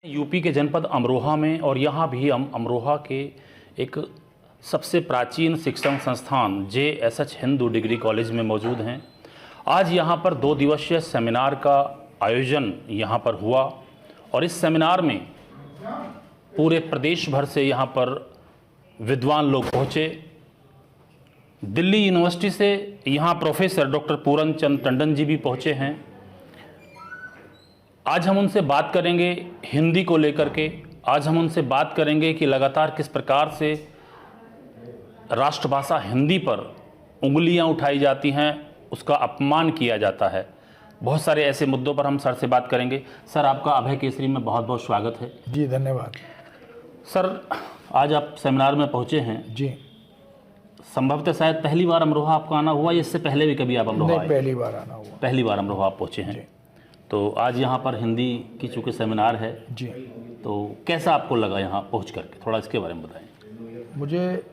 UP के जनपद अमरोहा में, और यहाँ भी हम अमरोहा के एक सबसे प्राचीन शिक्षण संस्थान JSH हिंदू डिग्री कॉलेज में मौजूद हैं। आज यहाँ पर 2 दिवसीय सेमिनार का आयोजन यहाँ पर हुआ और इस सेमिनार में पूरे प्रदेश भर से यहाँ पर विद्वान लोग पहुँचे। दिल्ली यूनिवर्सिटी से यहाँ प्रोफेसर डॉक्टर पूरन चंद टंडन जी भी पहुँचे हैं। आज हम उनसे बात करेंगे हिंदी को लेकर के। आज हम उनसे बात करेंगे कि लगातार किस प्रकार से राष्ट्रभाषा हिंदी पर उंगलियां उठाई जाती हैं, उसका अपमान किया जाता है। बहुत सारे ऐसे मुद्दों पर हम सर से बात करेंगे। सर, आपका अभय केसरी में बहुत बहुत स्वागत है। जी धन्यवाद। सर, आज आप सेमिनार में पहुंचे हैं। जी। संभवतः शायद पहली बार अमरोहा आपका आना हुआ, या इससे पहले भी कभी आप अमरोहा आए? पहली बार आना हुआ। पहली बार अमरोहा आप पहुँचे हैं। तो आज यहाँ पर हिंदी की चूँकि सेमिनार है जी, तो कैसा आपको लगा यहाँ पहुँच करके? थोड़ा इसके बारे में बताएं। मुझे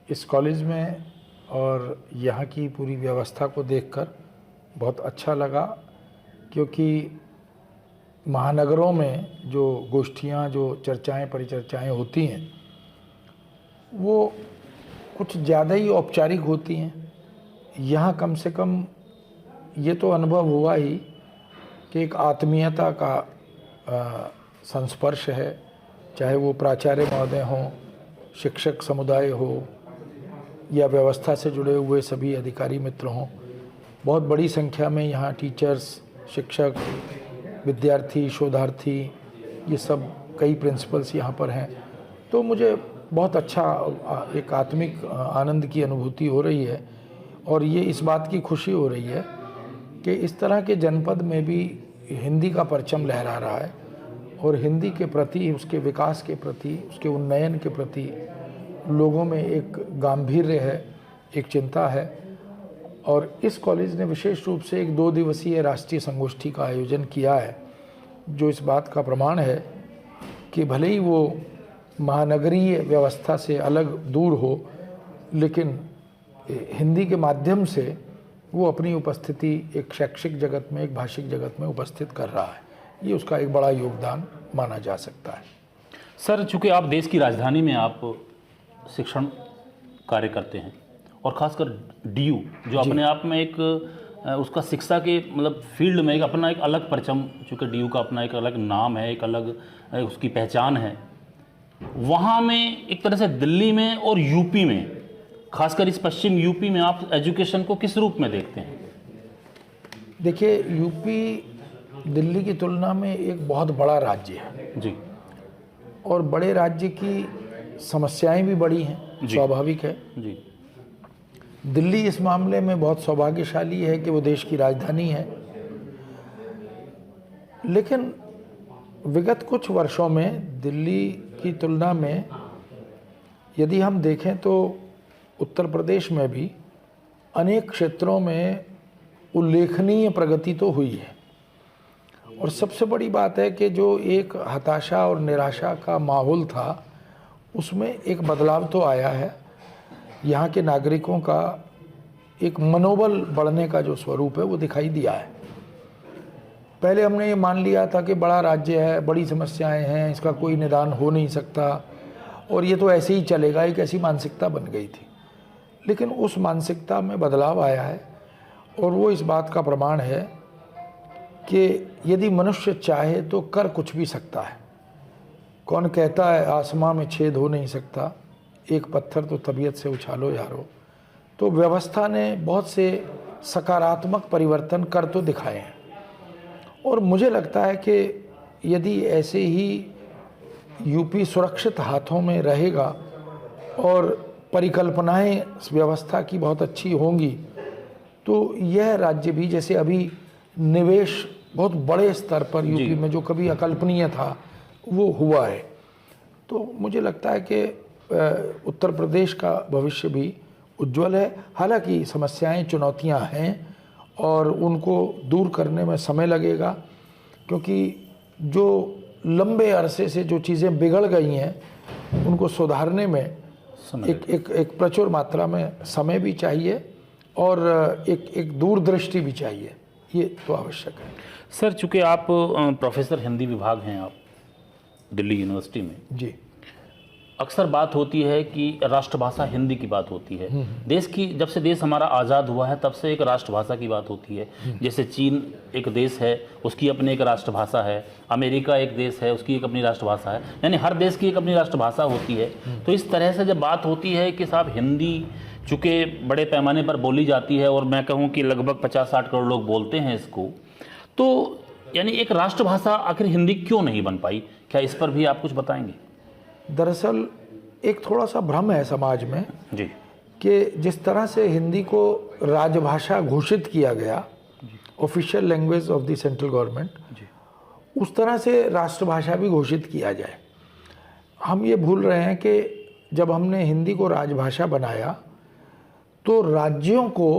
इस कॉलेज में और यहाँ की पूरी व्यवस्था को देखकर बहुत अच्छा लगा, क्योंकि महानगरों में जो गोष्ठियाँ, जो चर्चाएं परिचर्चाएं होती हैं, वो कुछ ज़्यादा ही औपचारिक होती हैं। यहाँ कम से कम ये तो अनुभव हुआ ही कि एक आत्मीयता का संस्पर्श है, चाहे वो प्राचार्य महोदय हों, शिक्षक समुदाय हो, या व्यवस्था से जुड़े हुए सभी अधिकारी मित्र हों। बहुत बड़ी संख्या में यहाँ टीचर्स, शिक्षक, विद्यार्थी, शोधार्थी, ये सब कई प्रिंसिपल्स यहाँ पर हैं। तो मुझे बहुत अच्छा एक आत्मिक आनंद की अनुभूति हो रही है, और ये इस बात की खुशी हो रही है कि इस तरह के जनपद में भी हिंदी का परचम लहरा रहा है, और हिंदी के प्रति, उसके विकास के प्रति, उसके उन्नयन के प्रति लोगों में एक गांभीर्य है, एक चिंता है। और इस कॉलेज ने विशेष रूप से एक 2 दिवसीय राष्ट्रीय संगोष्ठी का आयोजन किया है, जो इस बात का प्रमाण है कि भले ही वो महानगरीय व्यवस्था से अलग दूर हो, लेकिन हिंदी के माध्यम से वो अपनी उपस्थिति एक शैक्षिक जगत में, एक भाषिक जगत में उपस्थित कर रहा है। ये उसका एक बड़ा योगदान माना जा सकता है। सर, चूँकि आप देश की राजधानी में आप शिक्षण कार्य करते हैं, और ख़ासकर DU जो अपने आप में एक उसका शिक्षा के मतलब फील्ड में एक अपना एक अलग परचम, चूँकि DU का अपना एक अलग नाम है, एक अलग उसकी पहचान है। वहाँ में एक तरह से दिल्ली में और यूपी में, खासकर इस पश्चिम यूपी में, आप एजुकेशन को किस रूप में देखते हैं? देखिए, यूपी दिल्ली की तुलना में एक बहुत बड़ा राज्य है जी, और बड़े राज्य की समस्याएं भी बड़ी हैं, स्वाभाविक है जी। दिल्ली इस मामले में बहुत सौभाग्यशाली है कि वो देश की राजधानी है। लेकिन विगत कुछ वर्षों में दिल्ली की तुलना में यदि हम देखें तो उत्तर प्रदेश में भी अनेक क्षेत्रों में उल्लेखनीय प्रगति तो हुई है। और सबसे बड़ी बात है कि जो एक हताशा और निराशा का माहौल था, उसमें एक बदलाव तो आया है। यहाँ के नागरिकों का एक मनोबल बढ़ने का जो स्वरूप है वो दिखाई दिया है। पहले हमने ये मान लिया था कि बड़ा राज्य है, बड़ी समस्याएं हैं, इसका कोई निदान हो नहीं सकता, और ये तो ऐसे ही चलेगा, एक ऐसी मानसिकता बन गई थी। लेकिन उस मानसिकता में बदलाव आया है, और वो इस बात का प्रमाण है कि यदि मनुष्य चाहे तो कर कुछ भी सकता है। कौन कहता है आसमां में छेद हो नहीं सकता, एक पत्थर तो तबीयत से उछालो यारो। तो व्यवस्था ने बहुत से सकारात्मक परिवर्तन कर तो दिखाए हैं, और मुझे लगता है कि यदि ऐसे ही यूपी सुरक्षित हाथों में रहेगा और परिकल्पनाएं व्यवस्था की बहुत अच्छी होंगी, तो यह राज्य भी, जैसे अभी निवेश बहुत बड़े स्तर पर यूपी में जो कभी अकल्पनीय था, वो हुआ है। तो मुझे लगता है कि उत्तर प्रदेश का भविष्य भी उज्जवल है। हालांकि समस्याएं, चुनौतियां हैं, और उनको दूर करने में समय लगेगा, क्योंकि जो लंबे अरसे से जो चीज़ें बिगड़ गई हैं, उनको सुधारने में एक प्रचुर मात्रा में समय भी चाहिए, और एक दूरदृष्टि भी चाहिए। ये तो आवश्यक है। सर, चूँकि आप प्रोफेसर हिंदी विभाग हैं, आप दिल्ली यूनिवर्सिटी में, जी। अक्सर बात होती है कि राष्ट्रभाषा हिंदी की बात होती है। देश की, जब से देश हमारा आज़ाद हुआ है तब से एक राष्ट्रभाषा की बात होती है। जैसे चीन एक देश है, उसकी अपनी एक राष्ट्रभाषा है, अमेरिका एक देश है, उसकी एक अपनी राष्ट्रभाषा है, यानी हर देश की एक अपनी राष्ट्रभाषा होती है। तो इस तरह से जब बात होती है कि साहब हिंदी चूँकि बड़े पैमाने पर बोली जाती है और मैं कहूँ कि लगभग 50-60 करोड़ लोग बोलते हैं इसको, तो यानी एक राष्ट्रभाषा आखिर हिंदी क्यों नहीं बन पाई? क्या इस पर भी आप कुछ बताएंगे? दरअसल एक थोड़ा सा भ्रम है समाज में जी। कि जिस तरह से हिंदी को राजभाषा घोषित किया गया, official language of the central government, उस तरह से राष्ट्रभाषा भी घोषित किया जाए। हम ये भूल रहे हैं कि जब हमने हिंदी को राजभाषा बनाया तो राज्यों को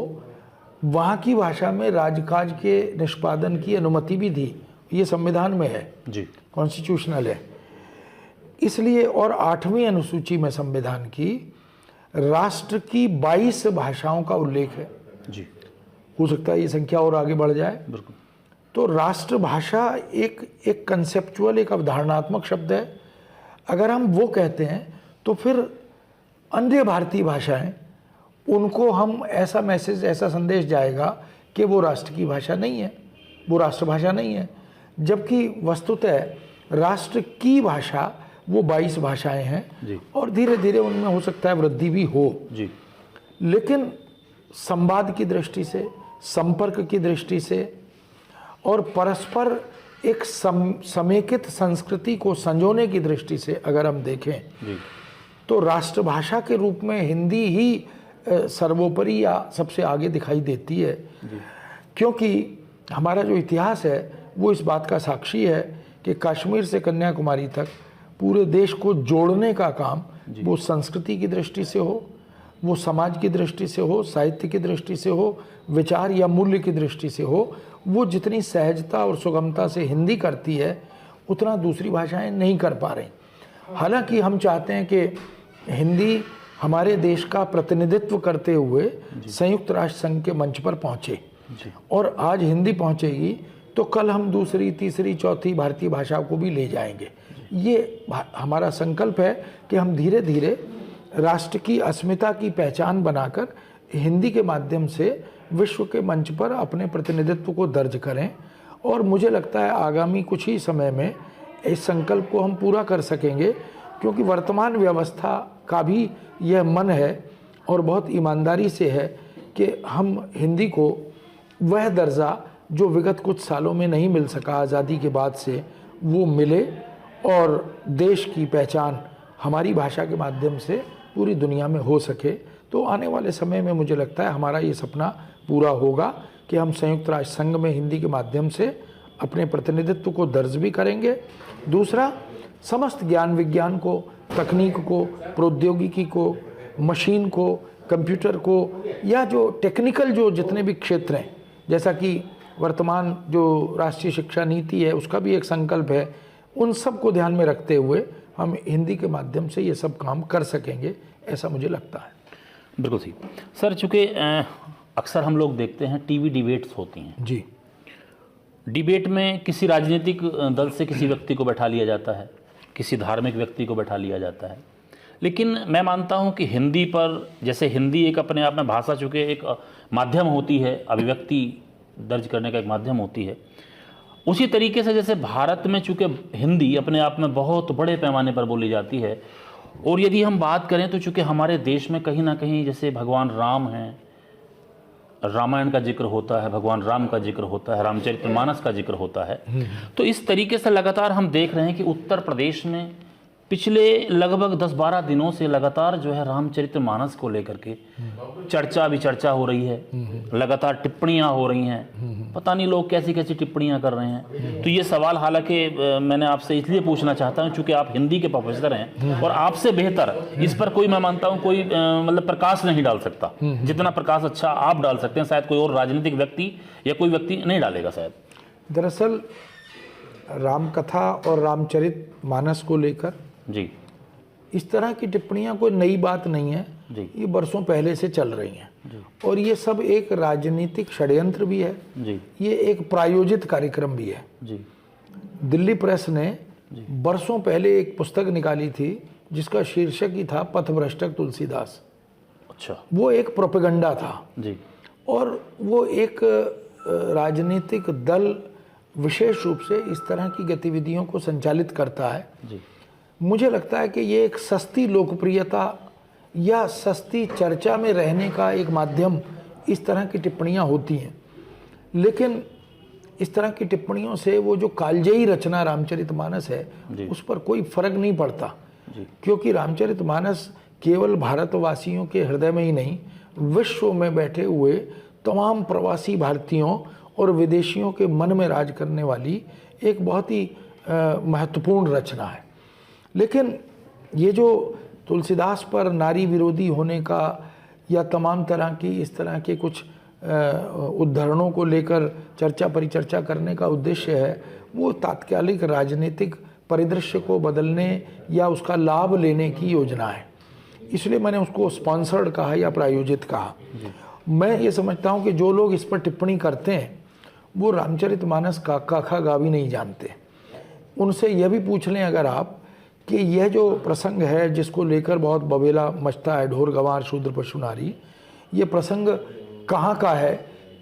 वहाँ की भाषा में राजकाज के निष्पादन की अनुमति भी दी। ये संविधान में है जी, कॉन्स्टिट्यूशनल है। इसलिए और 8वीं अनुसूची में संविधान की राष्ट्र की 22 भाषाओं का उल्लेख है। जी, हो सकता है ये संख्या और आगे बढ़ जाए। बिल्कुल। तो राष्ट्रभाषा एक कंसेप्चुअल, एक अवधारणात्मक शब्द है। अगर हम वो कहते हैं तो फिर अन्य भारतीय भाषाएं, उनको हम ऐसा मैसेज, ऐसा संदेश जाएगा कि वो राष्ट्र की भाषा नहीं है, वो राष्ट्रभाषा नहीं है। जबकि वस्तुतः राष्ट्र की भाषा वो 22 भाषाएं हैं जी। और धीरे धीरे उनमें हो सकता है वृद्धि भी हो। जी। लेकिन संवाद की दृष्टि से, संपर्क की दृष्टि से और परस्पर एक समेकित संस्कृति को संजोने की दृष्टि से अगर हम देखें जी। तो राष्ट्रभाषा के रूप में हिंदी ही सर्वोपरि या सबसे आगे दिखाई देती है। क्योंकि हमारा जो इतिहास है वो इस बात का साक्षी है कि कश्मीर से कन्याकुमारी तक पूरे देश को जोड़ने का काम वो संस्कृति की दृष्टि से हो, वो समाज की दृष्टि से हो, साहित्य की दृष्टि से हो, विचार या मूल्य की दृष्टि से हो, वो जितनी सहजता और सुगमता से हिंदी करती है उतना दूसरी भाषाएं नहीं कर पा रही। हालांकि हम चाहते हैं कि हिंदी हमारे देश का प्रतिनिधित्व करते हुए संयुक्त राष्ट्र संघ के मंच पर पहुँचे, और आज हिंदी पहुँचेगी तो कल हम दूसरी, तीसरी, चौथी भारतीय भाषा को भी ले जाएंगे। ये हमारा संकल्प है कि हम धीरे धीरे राष्ट्र की अस्मिता की पहचान बनाकर हिंदी के माध्यम से विश्व के मंच पर अपने प्रतिनिधित्व को दर्ज करें। और मुझे लगता है आगामी कुछ ही समय में इस संकल्प को हम पूरा कर सकेंगे, क्योंकि वर्तमान व्यवस्था का भी यह मन है और बहुत ईमानदारी से है कि हम हिंदी को वह दर्जा जो विगत कुछ सालों में नहीं मिल सका आज़ादी के बाद से, वो मिले और देश की पहचान हमारी भाषा के माध्यम से पूरी दुनिया में हो सके। तो आने वाले समय में मुझे लगता है हमारा ये सपना पूरा होगा कि हम संयुक्त राष्ट्र संघ में हिंदी के माध्यम से अपने प्रतिनिधित्व को दर्ज भी करेंगे। दूसरा, समस्त ज्ञान विज्ञान को, तकनीक को, प्रौद्योगिकी को, मशीन को, कंप्यूटर को, या जो टेक्निकल जो जितने भी क्षेत्र हैं, जैसा कि वर्तमान जो राष्ट्रीय शिक्षा नीति है उसका भी एक संकल्प है, उन सब को ध्यान में रखते हुए हम हिंदी के माध्यम से ये सब काम कर सकेंगे, ऐसा मुझे लगता है। बिल्कुल सही। सर, चूँकि अक्सर हम लोग देखते हैं टीवी डिबेट्स होती हैं जी। डिबेट में किसी राजनीतिक दल से किसी व्यक्ति को बैठा लिया जाता है, किसी धार्मिक व्यक्ति को बैठा लिया जाता है। लेकिन मैं मानता हूं कि हिंदी पर, जैसे हिंदी एक अपने आप में भाषा, चूँकि एक माध्यम होती है, अभिव्यक्ति दर्ज करने का एक माध्यम होती है, उसी तरीके से जैसे भारत में चूँकि हिंदी अपने आप में बहुत बड़े पैमाने पर बोली जाती है, और यदि हम बात करें तो चूँकि हमारे देश में कहीं ना कहीं जैसे भगवान राम हैं, रामायण का जिक्र होता है, भगवान राम का जिक्र होता है, रामचरितमानस का जिक्र होता है, तो इस तरीके से लगातार हम देख रहे हैं कि उत्तर प्रदेश में पिछले लगभग 10-12 दिनों से लगातार जो है रामचरितमानस को लेकर के चर्चा हो रही है, लगातार टिप्पणियां हो रही हैं। पता नहीं लोग कैसी कैसी टिप्पणियां कर रहे हैं। तो ये सवाल हालांकि मैंने आपसे इसलिए पूछना चाहता हूं क्योंकि आप हिंदी के प्रोफेसर हैं और आपसे बेहतर इस पर कोई, मैं मानता हूं, कोई मतलब प्रकाश नहीं डाल सकता। जितना प्रकाश अच्छा आप डाल सकते हैं, शायद कोई और राजनीतिक व्यक्ति या कोई व्यक्ति नहीं डालेगा शायद। दरअसल रामकथा और रामचरितमानस को लेकर जी, इस तरह की टिप्पणियां कोई नई बात नहीं है जी। ये बरसों पहले से चल रही हैं। और ये सब एक राजनीतिक षड्यंत्र भी है, जी ये एक प्रायोजित कार्यक्रम भी है। जी दिल्ली प्रेस ने बरसों पहले एक पुस्तक निकाली थी जिसका शीर्षक ही था पथभ्रष्टक तुलसीदास। अच्छा वो एक प्रोपेगेंडा था जी और वो एक राजनीतिक दल विशेष रूप से इस तरह की गतिविधियों को संचालित करता है। जी मुझे लगता है कि ये एक सस्ती लोकप्रियता या सस्ती चर्चा में रहने का एक माध्यम इस तरह की टिप्पणियां होती हैं, लेकिन इस तरह की टिप्पणियों से वो जो कालजयी रचना रामचरितमानस है उस पर कोई फर्क नहीं पड़ता, क्योंकि रामचरितमानस केवल भारतवासियों के हृदय में ही नहीं, विश्व में बैठे हुए तमाम प्रवासी भारतीयों और विदेशियों के मन में राज करने वाली एक बहुत ही महत्वपूर्ण रचना है। लेकिन ये जो तुलसीदास पर नारी विरोधी होने का या तमाम तरह की इस तरह के कुछ उद्धरणों को लेकर चर्चा परिचर्चा करने का उद्देश्य है, वो तात्कालिक राजनीतिक परिदृश्य को बदलने या उसका लाभ लेने की योजना है। इसलिए मैंने उसको स्पॉन्सर्ड कहा या प्रायोजित कहा। मैं ये समझता हूँ कि जो लोग इस पर टिप्पणी करते हैं वो रामचरितमानस का खा गा भी नहीं जानते। उनसे यह भी पूछ लें अगर आप कि यह जो प्रसंग है जिसको लेकर बहुत बबेला मचता है, ढोर गंवार शूद्र पशु नारी, ये प्रसंग कहाँ का है,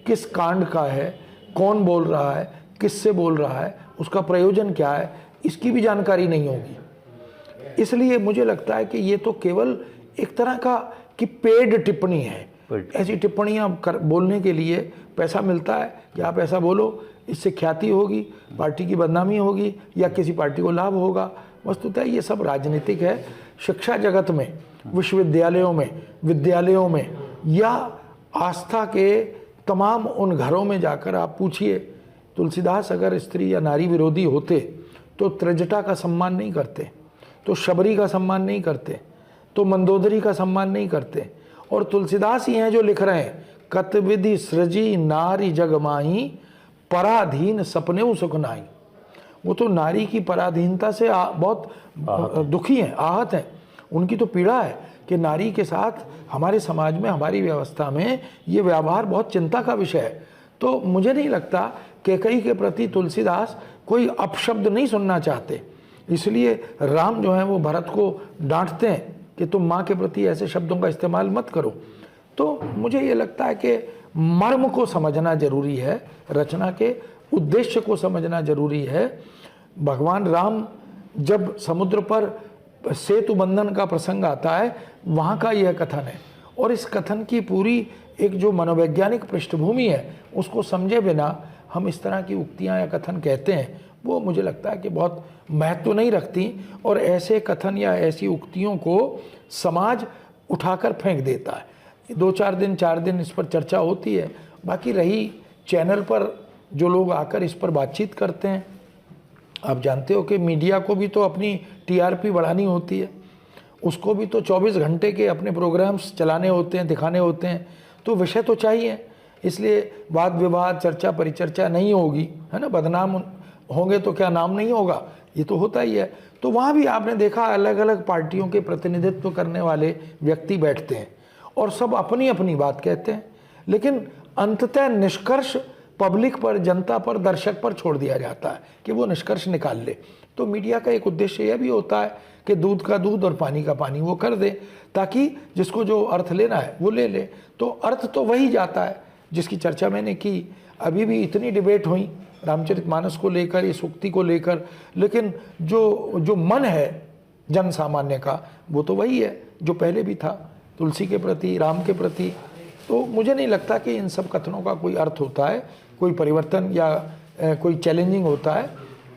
किस कांड का है, कौन बोल रहा है, किससे बोल रहा है, उसका प्रयोजन क्या है, इसकी भी जानकारी नहीं होगी। इसलिए मुझे लगता है कि ये तो केवल एक तरह का कि पेड टिप्पणी है। ऐसी टिप्पणियाँ बोलने के लिए पैसा मिलता है कि आप ऐसा बोलो, इससे ख्याति होगी, पार्टी की बदनामी होगी या किसी पार्टी को लाभ होगा। वस्तुतः ये सब राजनीतिक है। शिक्षा जगत में, विश्वविद्यालयों में, विद्यालयों में या आस्था के तमाम उन घरों में जाकर आप पूछिए, तुलसीदास अगर स्त्री या नारी विरोधी होते तो त्रिजटा का सम्मान नहीं करते, तो शबरी का सम्मान नहीं करते, तो मंदोदरी का सम्मान नहीं करते। और तुलसीदास ही हैं जो लिख रहे हैं, कत विधि सृजी नारी जग माही, पराधीन सपने सुख नाई। वो तो नारी की पराधीनता से बहुत दुखी हैं, आहत हैं। उनकी तो पीड़ा है कि नारी के साथ हमारे समाज में, हमारी व्यवस्था में ये व्यवहार बहुत चिंता का विषय है। तो मुझे नहीं लगता कैकेयी के प्रति तुलसीदास कोई अपशब्द नहीं सुनना चाहते। इसलिए राम जो हैं वो भरत को डांटते हैं कि तुम माँ के प्रति ऐसे शब्दों का इस्तेमाल मत करो। तो मुझे ये लगता है कि मर्म को समझना जरूरी है, रचना के उद्देश्य को समझना जरूरी है। भगवान राम जब समुद्र पर सेतु बंधन का प्रसंग आता है, वहाँ का यह कथन है, और इस कथन की पूरी एक जो मनोवैज्ञानिक पृष्ठभूमि है उसको समझे बिना हम इस तरह की उक्तियाँ या कथन कहते हैं, वो मुझे लगता है कि बहुत महत्व नहीं रखती। और ऐसे कथन या ऐसी उक्तियों को समाज उठाकर फेंक देता है। 2-4 दिन 4 दिन इस पर चर्चा होती है, बाकी रही चैनल पर जो लोग आकर इस पर बातचीत करते हैं। आप जानते हो कि मीडिया को भी तो अपनी टीआरपी बढ़ानी होती है, उसको भी तो 24 घंटे के अपने प्रोग्राम्स चलाने होते हैं, दिखाने होते हैं, तो विषय तो चाहिए। इसलिए वाद विवाद, चर्चा परिचर्चा नहीं होगी, है ना, बदनाम होंगे तो क्या नाम नहीं होगा, ये तो होता ही है। तो वहाँ भी आपने देखा अलग अलग पार्टियों के प्रतिनिधित्व करने वाले व्यक्ति बैठते हैं और सब अपनी अपनी बात कहते हैं, लेकिन अंततः निष्कर्ष पब्लिक पर, जनता पर, दर्शक पर छोड़ दिया जाता है कि वो निष्कर्ष निकाल ले। तो मीडिया का एक उद्देश्य यह भी होता है कि दूध का दूध और पानी का पानी वो कर दे, ताकि जिसको जो अर्थ लेना है वो ले ले। तो अर्थ तो वही जाता है जिसकी चर्चा मैंने की। अभी भी इतनी डिबेट हुई रामचरितमानस को लेकर, इस उक्ति को लेकर, लेकिन जो मन है जन सामान्य का वो तो वही है जो पहले भी था, तुलसी के प्रति, राम के प्रति। तो मुझे नहीं लगता कि इन सब कथनों का कोई अर्थ होता है, कोई परिवर्तन या कोई चैलेंजिंग होता है।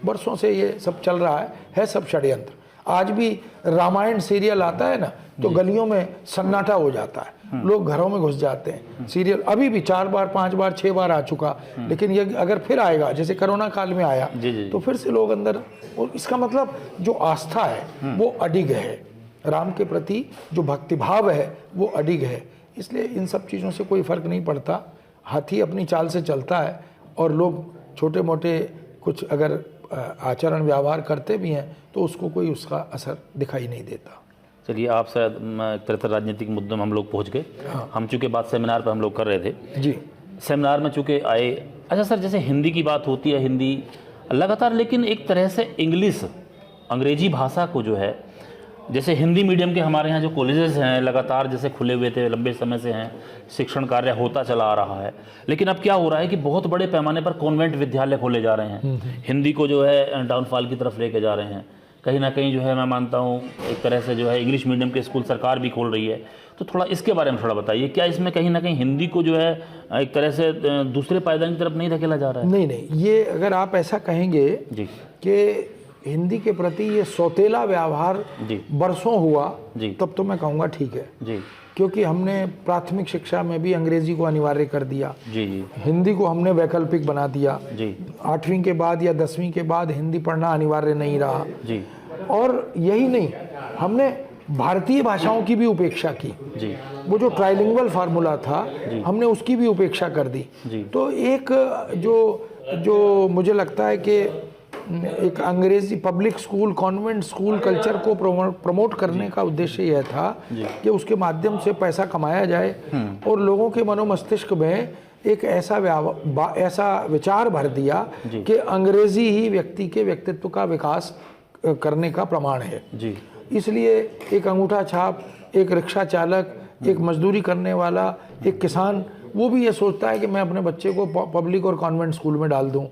बरसों से ये सब चल रहा है सब षड्यंत्र। आज भी रामायण सीरियल आता है ना, तो गलियों में सन्नाटा हो जाता है, लोग घरों में घुस जाते हैं। सीरियल अभी भी 4 बार 5 बार 6 बार आ चुका, लेकिन ये अगर फिर आएगा, जैसे कोरोना काल में आया, तो फिर से लोग अंदर, और इसका मतलब जो आस्था है वो अडिग है, राम के प्रति जो भक्तिभाव है वो अडिग है। इसलिए इन सब चीज़ों से कोई फर्क नहीं पड़ता। हाथी अपनी चाल से चलता है और लोग छोटे मोटे कुछ अगर आचरण व्यवहार करते भी हैं तो उसको कोई उसका असर दिखाई नहीं देता। चलिए, आप शायद एक तरह से राजनीतिक मुद्दों में हम लोग पहुंच गए। हम चूँकि बात सेमिनार पर हम लोग कर रहे थे जी। सेमिनार में चूँकि आए। अच्छा सर, जैसे हिंदी की बात होती है, हिंदी लगातार, लेकिन एक तरह से इंग्लिश, अंग्रेजी भाषा को जो है, जैसे हिंदी मीडियम के हमारे यहाँ जो कॉलेजेस हैं लगातार जैसे खुले हुए थे, लंबे समय से हैं, शिक्षण कार्य होता चला आ रहा है, लेकिन अब क्या हो रहा है कि बहुत बड़े पैमाने पर कॉन्वेंट विद्यालय खोले जा रहे हैं, हिंदी को जो है डाउनफॉल की तरफ लेके जा रहे हैं। कहीं ना कहीं जो है मैं मानता हूँ एक तरह से जो है इंग्लिश मीडियम के स्कूल सरकार भी खोल रही है। तो थोड़ा इसके बारे में थोड़ा बताइए, क्या इसमें कहीं ना कहीं हिंदी को जो है एक तरह से दूसरे पायदान की तरफ नहीं धकेला जा रहा है? नहीं, ये अगर आप ऐसा कहेंगे जी कि हिंदी के प्रति ये सौतेला व्यवहार जी बरसों हुआ, जी तब तो मैं कहूँगा ठीक है, जी क्योंकि हमने प्राथमिक शिक्षा में भी अंग्रेजी को अनिवार्य कर दिया, जी जी हिंदी को हमने वैकल्पिक बना दिया, जी 8वीं के बाद या 10वीं के बाद हिंदी पढ़ना अनिवार्य नहीं रहा। जी और यही नहीं, हमने भारतीय भाषाओं की भी उपेक्षा की। जी वो जो ट्राइलिंगुअल फार्मूला था, हमने उसकी भी उपेक्षा कर दी। जी। तो एक जो मुझे लगता है कि एक अंग्रेजी public school, convent school culture को प्रमोट करने का उद्देश्य यह था कि उसके माध्यम से पैसा कमाया जाए और लोगों के मनोमस्तिष्क में एक ऐसा विचार भर दिया कि अंग्रेजी ही व्यक्ति के व्यक्तित्व का विकास करने का प्रमाण है। जी। इसलिए एक अंगूठा छाप, एक रिक्शा चालक, एक मजदूरी करने वाला, एक किसान, वो भी ये सोचता है कि मैं अपने बच्चे को पब्लिक और कॉन्वेंट स्कूल में डाल दूं,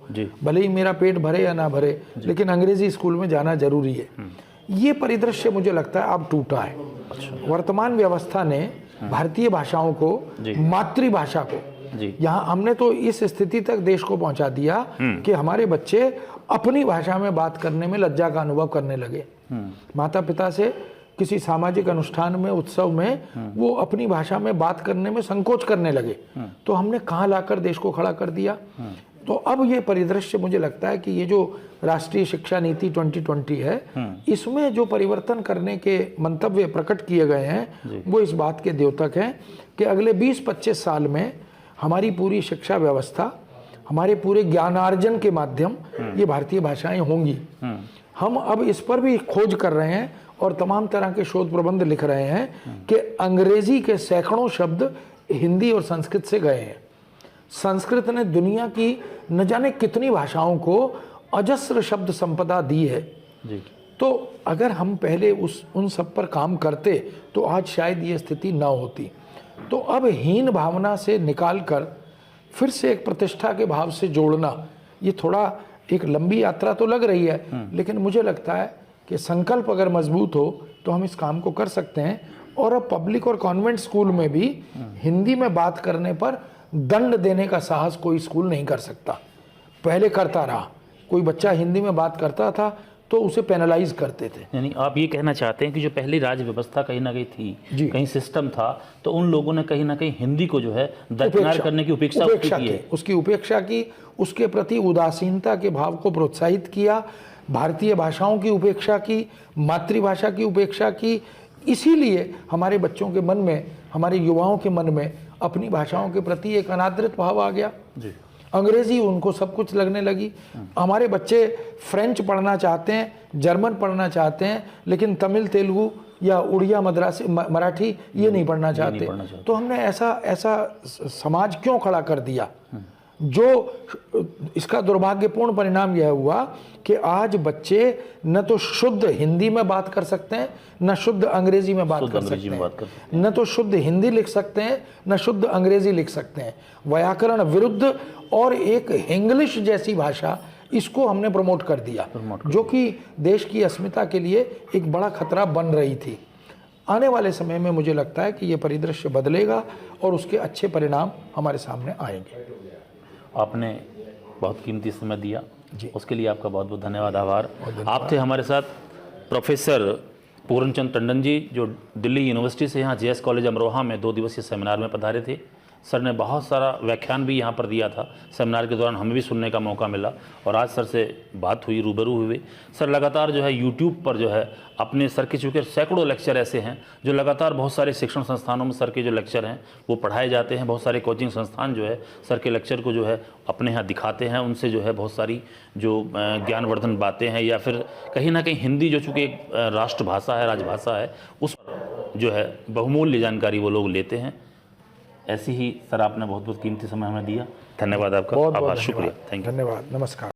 भले ही मेरा पेट भरे या ना भरे, लेकिन अंग्रेजी स्कूल में जाना जरूरी है। ये परिदृश्य मुझे लगता है अब टूटा है। वर्तमान व्यवस्था ने भारतीय भाषाओं को, मातृभाषा को, यहाँ हमने तो इस स्थिति तक देश को पहुंचा दिया कि हमारे बच्चे अपनी भाषा में बात करने में लज्जा का अनुभव करने लगे। माता पिता से किसी सामाजिक अनुष्ठान में, उत्सव में वो अपनी भाषा में बात करने में संकोच करने लगे। तो हमने कहाँ लाकर देश को खड़ा कर दिया। तो अब ये परिदृश्य मुझे लगता है कि ये जो राष्ट्रीय शिक्षा नीति 2020 है, इसमें जो परिवर्तन करने के मंतव्य प्रकट किए गए हैं, वो इस बात के द्योतक हैं कि अगले 20-25 साल में हमारी पूरी शिक्षा व्यवस्था, हमारे पूरे ज्ञानार्जन के माध्यम ये भारतीय भाषाएं होंगी। हम अब इस पर भी खोज कर रहे हैं और तमाम तरह के शोध प्रबंध लिख रहे हैं कि अंग्रेजी के सैकड़ों शब्द हिंदी और संस्कृत से गए हैं। संस्कृत ने दुनिया की न जाने कितनी भाषाओं को अजस्र शब्द संपदा दी है। जी। तो अगर हम पहले उन सब पर काम करते तो आज शायद ये स्थिति ना होती। तो अब हीन भावना से निकालकर फिर से एक प्रतिष्ठा के भाव से जोड़ना, ये थोड़ा एक लंबी यात्रा तो लग रही है, लेकिन मुझे लगता है कि संकल्प अगर मजबूत हो तो हम इस काम को कर सकते हैं। और अब पब्लिक और कॉन्वेंट स्कूल में भी हिंदी में बात करने पर दंड देने का साहस कोई स्कूल नहीं कर सकता। पहले करता रहा, कोई बच्चा हिंदी में बात करता था तो उसे पेनलाइज करते थे। यानी आप ये कहना चाहते हैं कि जो पहली राज व्यवस्था कहीं ना कहीं थी, कहीं सिस्टम था, तो उन लोगों ने कहीं ना कहीं हिंदी को जो है दरकिनार करने की उपेक्षा की है। उसकी उपेक्षा की, उसके प्रति उदासीनता के भाव को प्रोत्साहित किया, भारतीय भाषाओं की उपेक्षा की, मातृभाषा की उपेक्षा की। इसीलिए हमारे बच्चों के मन में, हमारे युवाओं के मन में अपनी भाषाओं के प्रति एक अनादृत भाव आ गया। जी। अंग्रेजी उनको सब कुछ लगने लगी। हमारे बच्चे फ्रेंच पढ़ना चाहते हैं, जर्मन पढ़ना चाहते हैं, लेकिन तमिल, तेलुगु या उड़िया, मराठी ये नहीं पढ़ना चाहते। तो हमने ऐसा समाज क्यों खड़ा कर दिया? जो इसका दुर्भाग्यपूर्ण परिणाम यह हुआ कि आज बच्चे न तो शुद्ध हिंदी में बात कर सकते हैं, न शुद्ध अंग्रेजी में बात कर सकते हैं, न तो शुद्ध हिंदी लिख सकते हैं, न शुद्ध अंग्रेजी लिख सकते हैं। व्याकरण विरुद्ध और एक इंग्लिश जैसी भाषा, इसको हमने प्रमोट कर दिया, जो कि देश की अस्मिता के लिए एक बड़ा खतरा बन रही थी। आने वाले समय में मुझे लगता है कि ये परिदृश्य बदलेगा और उसके अच्छे परिणाम हमारे सामने आएंगे। आपने बहुत कीमती समय दिया, उसके लिए आपका बहुत बहुत धन्यवाद, आभार। आप थे हमारे साथ प्रोफेसर पूर्णचंद टंडन जी, जो दिल्ली यूनिवर्सिटी से यहाँ JS कॉलेज अमरोहा में 2 दिवसीय सेमिनार में पधारे थे, सर ने बहुत सारा व्याख्यान भी यहाँ पर दिया था। सेमिनार के दौरान हमें भी सुनने का मौका मिला और आज सर से बात हुई, रूबरू हुए। सर लगातार जो है यूट्यूब पर जो है अपने सर के, चूँकि सैकड़ों लेक्चर ऐसे हैं जो लगातार बहुत सारे शिक्षण संस्थानों में सर के जो लेक्चर हैं वो पढ़ाए जाते हैं। बहुत सारे कोचिंग संस्थान जो है सर के लेक्चर को जो है अपने यहाँ दिखाते हैं, उनसे जो है बहुत सारी जो ज्ञानवर्धन बातें हैं या फिर कहीं ना कहीं हिंदी जो चूँकि एक राष्ट्रभाषा है, राजभाषा है, उस जो है बहुमूल्य जानकारी वो लोग लेते हैं। ऐसी ही सर आपने बहुत बहुत कीमती समय हमें दिया। धन्यवाद आपका, बहुत बहुत आभार, शुक्रिया, थैंक यू। धन्यवाद, नमस्कार।